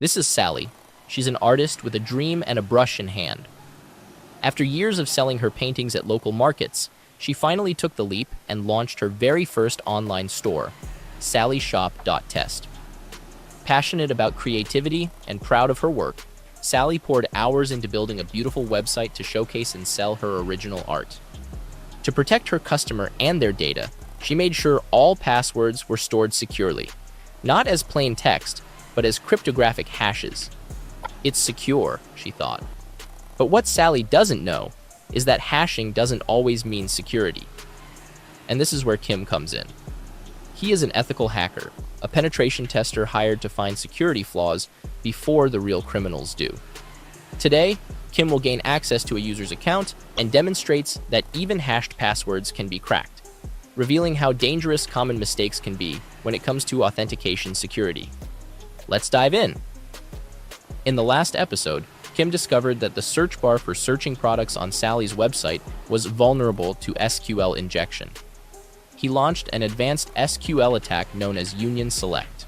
This is Sally. She's an artist with a dream and a brush in hand. After years of selling her paintings at local markets, she finally took the leap and launched her very first online store, sallyshop.test. Passionate about creativity and proud of her work, Sally poured hours into building a beautiful website to showcase and sell her original art. To protect her customer and their data, she made sure all passwords were stored securely, not as plain text, but as cryptographic hashes. It's secure, she thought. But what Sally doesn't know is that hashing doesn't always mean security. And this is where Kim comes in. He is an ethical hacker, a penetration tester hired to find security flaws before the real criminals do. Today, Kim will gain access to a user's account and demonstrates that even hashed passwords can be cracked, revealing how dangerous common mistakes can be when it comes to authentication security. Let's dive in. In the last episode, Kim discovered that the search bar for searching products on Sally's website was vulnerable to SQL injection. He launched an advanced SQL attack known as Union Select.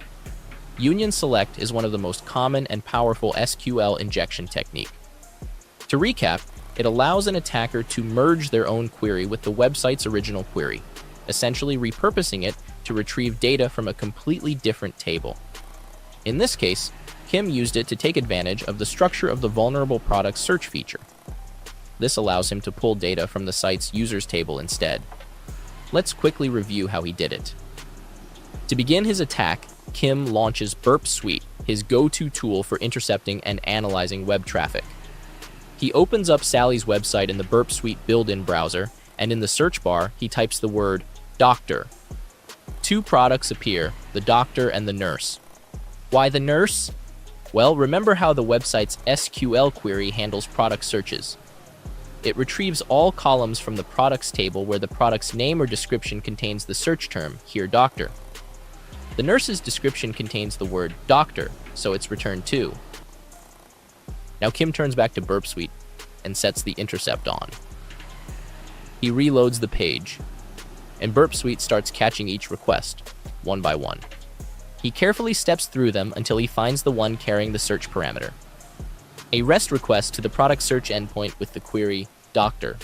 Union Select is one of the most common and powerful SQL injection technique. To recap, it allows an attacker to merge their own query with the website's original query, essentially repurposing it to retrieve data from a completely different table. In this case, Kim used it to take advantage of the structure of the vulnerable product search feature. This allows him to pull data from the site's users table instead. Let's quickly review how he did it. To begin his attack, Kim launches Burp Suite, his go-to tool for intercepting and analyzing web traffic. He opens up Sally's website in the Burp Suite built-in browser, and in the search bar, he types the word doctor. Two products appear, the doctor and the nurse. Why the nurse? Well, remember how the website's SQL query handles product searches. It retrieves all columns from the products table where the product's name or description contains the search term, here doctor. The nurse's description contains the word doctor, so it's returned too. Now Kim turns back to Burp Suite and sets the intercept on. He reloads the page, and Burp Suite starts catching each request, one by one. He carefully steps through them until he finds the one carrying the search parameter. A REST request to the product search endpoint with the query doctor.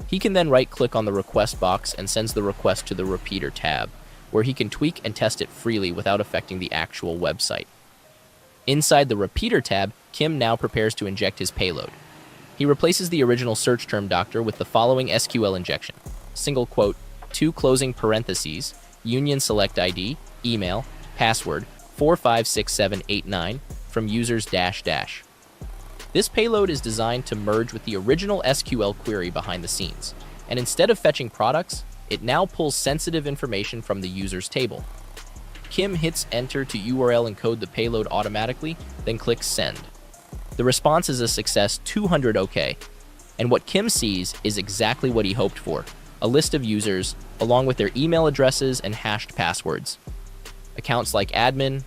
He can then right-click on the request box and sends the request to the repeater tab, where he can tweak and test it freely without affecting the actual website. Inside the repeater tab, Kim now prepares to inject his payload. He replaces the original search term doctor with the following SQL injection: single quote, two closing parentheses, union select ID, email, password, 456789 from users dash dash. This payload is designed to merge with the original SQL query behind the scenes, and instead of fetching products, it now pulls sensitive information from the user's table. Kim hits enter to URL encode the payload automatically, then clicks send. The response is a success 200 OK, and what Kim sees is exactly what he hoped for: a list of users, along with their email addresses and hashed passwords. Accounts like admin,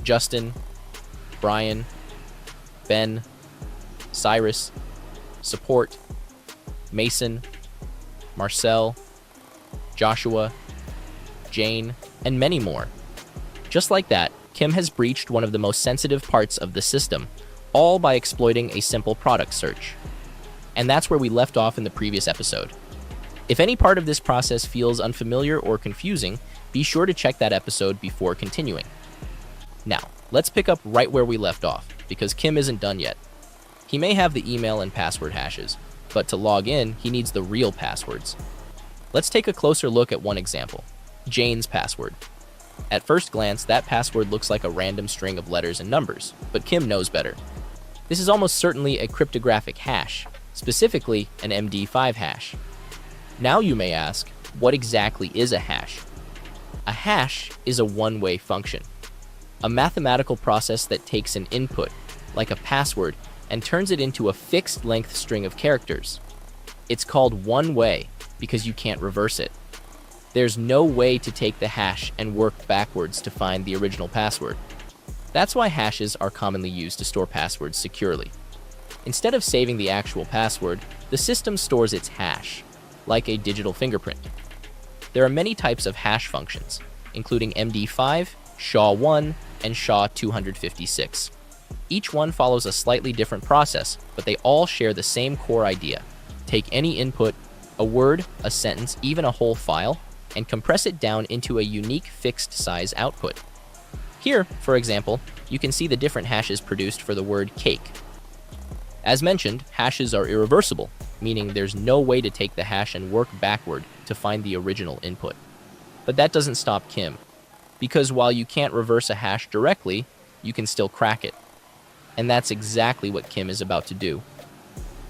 Justin, Brian, Ben, Cyrus, support, Mason, Marcel, Joshua, Jane, and many more. Just like that, Kim has breached one of the most sensitive parts of the system, all by exploiting a simple product search. And that's where we left off in the previous episode. If any part of this process feels unfamiliar or confusing, be sure to check that episode before continuing. Now, let's pick up right where we left off, because Kim isn't done yet. He may have the email and password hashes, but to log in, he needs the real passwords. Let's take a closer look at one example: Jane's password. At first glance, that password looks like a random string of letters and numbers, but Kim knows better. This is almost certainly a cryptographic hash, specifically an MD5 hash. Now you may ask, what exactly is a hash? A hash is a one-way function, a mathematical process that takes an input, like a password, and turns it into a fixed-length string of characters. It's called one-way because you can't reverse it. There's no way to take the hash and work backwards to find the original password. That's why hashes are commonly used to store passwords securely. Instead of saving the actual password, the system stores its hash, like a digital fingerprint. There are many types of hash functions, including MD5, SHA-1, and SHA-256. Each one follows a slightly different process, but they all share the same core idea. Take any input, a word, a sentence, even a whole file, and compress it down into a unique fixed size output. Here, for example, you can see the different hashes produced for the word cake. As mentioned, hashes are irreversible, meaning there's no way to take the hash and work backward to find the original input. But that doesn't stop Kim, because while you can't reverse a hash directly, you can still crack it. And that's exactly what Kim is about to do.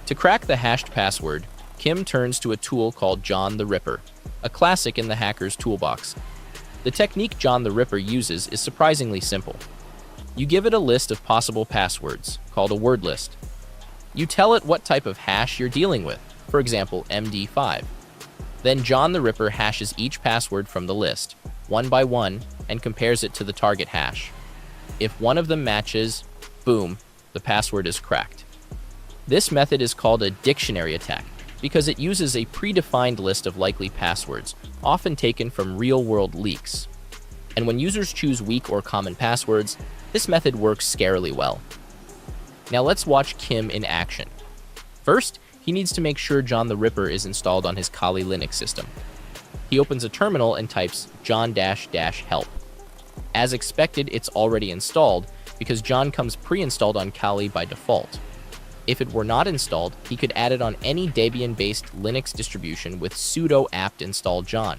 To crack the hashed password, Kim turns to a tool called John the Ripper, a classic in the hacker's toolbox. The technique John the Ripper uses is surprisingly simple. You give it a list of possible passwords, called a word list. You tell it what type of hash you're dealing with, for example, MD5. Then John the Ripper hashes each password from the list, one by one, and compares it to the target hash. If one of them matches, boom, the password is cracked. This method is called a dictionary attack because it uses a predefined list of likely passwords, often taken from real-world leaks. And when users choose weak or common passwords, this method works scarily well. Now let's watch Kim in action. First, he needs to make sure John the Ripper is installed on his Kali Linux system. He opens a terminal and types john-help. As expected, it's already installed because John comes pre-installed on Kali by default. If it were not installed, he could add it on any Debian-based Linux distribution with sudo apt install John.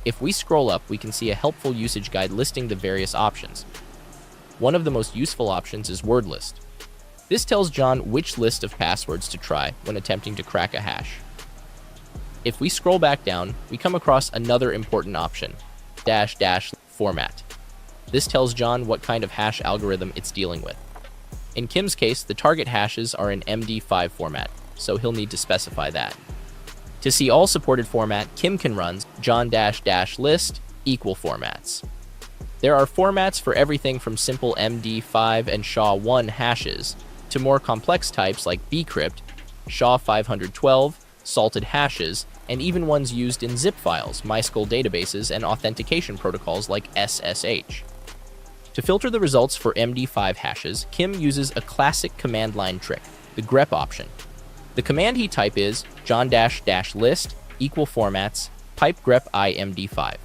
If we scroll up, we can see a helpful usage guide listing the various options. One of the most useful options is Wordlist. This tells John which list of passwords to try when attempting to crack a hash. If we scroll back down, we come across another important option, -- format. This tells John what kind of hash algorithm it's dealing with. In Kim's case, the target hashes are in MD5 format, so he'll need to specify that. To see all supported format, Kim can run john-list equal formats. There are formats for everything from simple MD5 and SHA-1 hashes to more complex types like bcrypt, SHA-512, salted hashes, and even ones used in zip files, MySQL databases, and authentication protocols like SSH. To filter the results for MD5 hashes, Kim uses a classic command line trick, the grep option. The command he type is john-list equal formats pipe grep I MD5.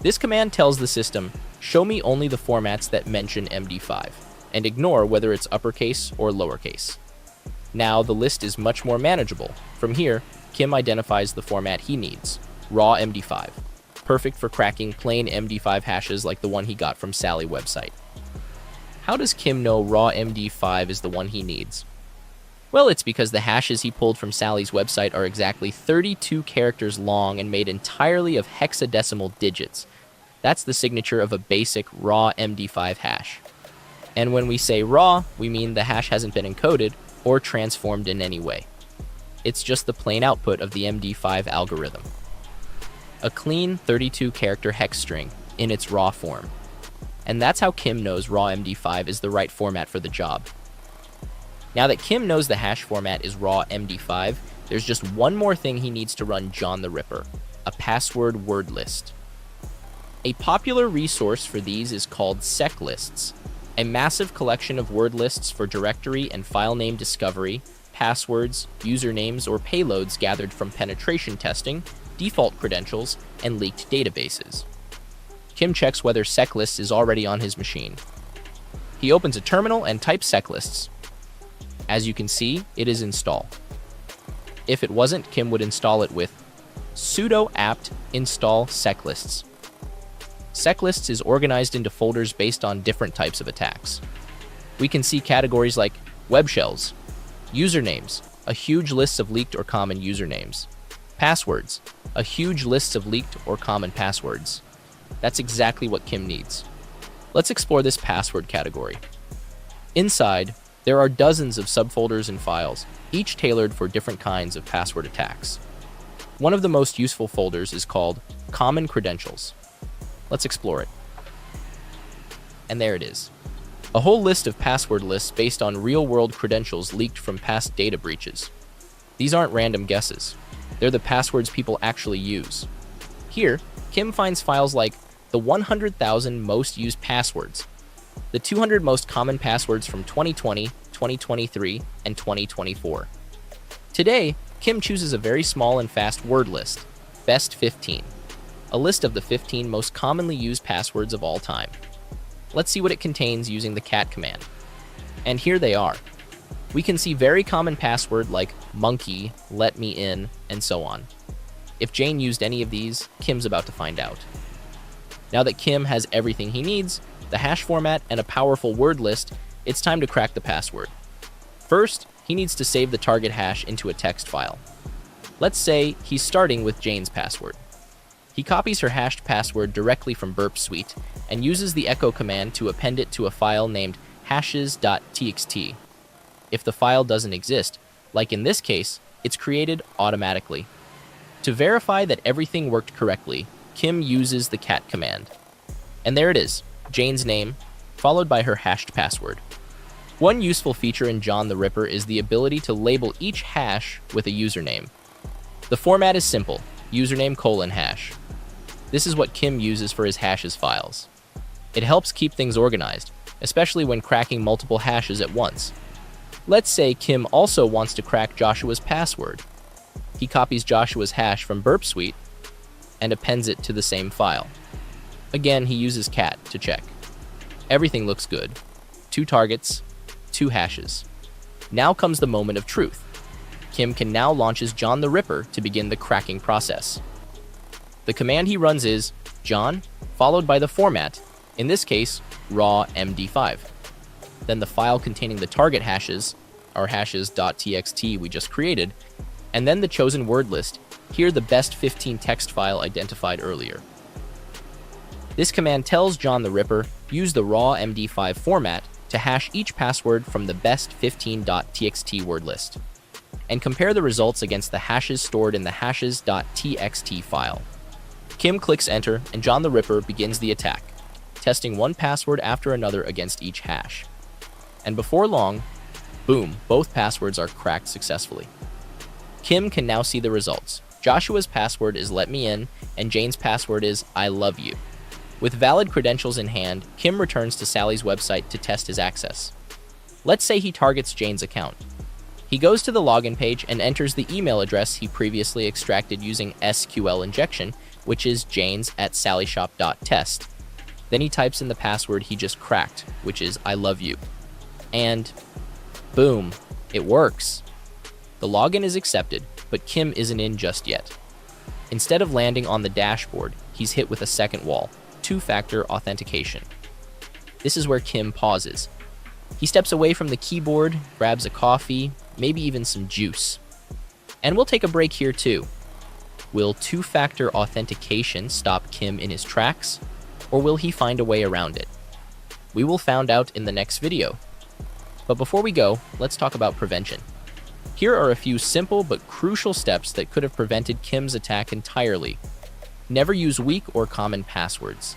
This command tells the system, show me only the formats that mention MD5, and ignore whether it's uppercase or lowercase. Now the list is much more manageable. From here, Kim identifies the format he needs, raw MD5. Perfect for cracking plain MD5 hashes like the one he got from Sally website. How does Kim know raw MD5 is the one he needs? Well, it's because the hashes he pulled from Sally's website are exactly 32 characters long and made entirely of hexadecimal digits. That's the signature of a basic raw MD5 hash. And when we say raw, we mean the hash hasn't been encoded or transformed in any way. It's just the plain output of the MD5 algorithm. A clean 32-character hex string in its raw form. And that's how Kim knows raw MD5 is the right format for the job. Now that Kim knows the hash format is raw MD5, there's just one more thing he needs to run John the Ripper, a password word list. A popular resource for these is called SecLists, a massive collection of word lists for directory and file name discovery, passwords, usernames, or payloads gathered from penetration testing, default credentials, and leaked databases. Kim checks whether SecLists is already on his machine. He opens a terminal and types SecLists. As you can see, it is installed. If it wasn't, Kim would install it with sudo apt install SecLists. SecLists is organized into folders based on different types of attacks. We can see categories like web shells, usernames, a huge list of leaked or common usernames, passwords, a huge list of leaked or common passwords. That's exactly what Kim needs. Let's explore this password category. Inside, there are dozens of subfolders and files, each tailored for different kinds of password attacks. One of the most useful folders is called Common Credentials. Let's explore it. And there it is. A whole list of password lists based on real-world credentials leaked from past data breaches. These aren't random guesses. They're the passwords people actually use. Here, Kim finds files like the 100,000 most used passwords, The 200 most common passwords from 2020, 2023, and 2024. Today, Kim chooses a very small and fast word list, Best 15, a list of the 15 most commonly used passwords of all time. Let's see what it contains using the cat command. And here they are. We can see very common password like monkey, let me in, and so on. If Jane used any of these, Kim's about to find out. Now that Kim has everything he needs, the hash format, and a powerful word list, it's time to crack the password. First, he needs to save the target hash into a text file. Let's say he's starting with Jane's password. He copies her hashed password directly from Burp Suite and uses the echo command to append it to a file named hashes.txt. If the file doesn't exist, like in this case, it's created automatically. To verify that everything worked correctly, Kim uses the cat command. And there it is, Jane's name, followed by her hashed password. One useful feature in John the Ripper is the ability to label each hash with a username. The format is simple, username:#. This is what Kim uses for his hashes files. It helps keep things organized, especially when cracking multiple hashes at once. Let's say Kim also wants to crack Joshua's password. He copies Joshua's hash from Burp Suite and appends it to the same file. Again, he uses cat to check. Everything looks good. 2 targets, 2 hashes. Now comes the moment of truth. Kim can now launch his John the Ripper to begin the cracking process. The command he runs is John, followed by the format, in this case, raw MD5. Then the file containing the target hashes, our hashes.txt we just created, and then the chosen word list, here the best 15 text file identified earlier. This command tells John the Ripper, use the raw MD5 format to hash each password from the best 15.txt word list, and compare the results against the hashes stored in the hashes.txt file. Kim clicks enter, and John the Ripper begins the attack, testing one password after another against each hash. And before long, boom, both passwords are cracked successfully. Kim can now see the results. Joshua's password is let me in, and Jane's password is I love you. With valid credentials in hand, Kim returns to Sally's website to test his access. Let's say he targets Jane's account. He goes to the login page and enters the email address he previously extracted using SQL injection, which is janes@sallyshop.test. Then he types in the password he just cracked, which is I love you. And boom, it works. The login is accepted, but Kim isn't in just yet. Instead of landing on the dashboard, he's hit with a second wall, 2-factor authentication. This is where Kim pauses. He steps away from the keyboard, grabs a coffee, maybe even some juice. And we'll take a break here too. Will 2-factor authentication stop Kim in his tracks, or will he find a way around it? We will find out in the next video. But before we go, let's talk about prevention. Here are a few simple but crucial steps that could have prevented Kim's attack entirely. Never use weak or common passwords.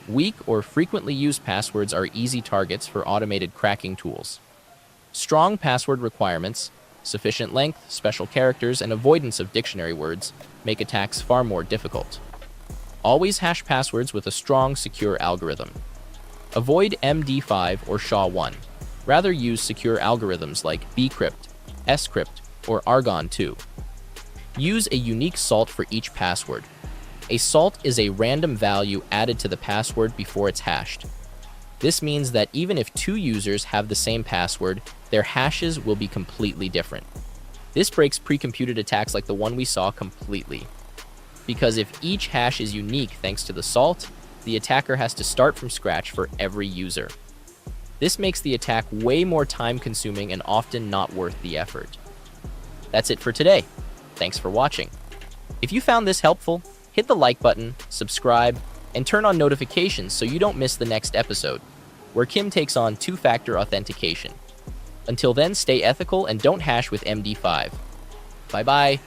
Weak or frequently used passwords are easy targets for automated cracking tools. Strong password requirements, sufficient length, special characters, and avoidance of dictionary words make attacks far more difficult. Always hash passwords with a strong, secure algorithm. Avoid MD5 or SHA-1. Rather use secure algorithms like bcrypt, scrypt, or argon2. Use a unique salt for each password. A salt is a random value added to the password before it's hashed. This means that even if 2 users have the same password, their hashes will be completely different. This breaks pre-computed attacks like the one we saw completely. Because if each hash is unique thanks to the salt, the attacker has to start from scratch for every user. This makes the attack way more time-consuming and often not worth the effort. That's it for today. Thanks for watching. If you found this helpful, hit the like button, subscribe, and turn on notifications so you don't miss the next episode, where Kim takes on 2-factor authentication. Until then, stay ethical and don't hash with MD5. Bye-bye.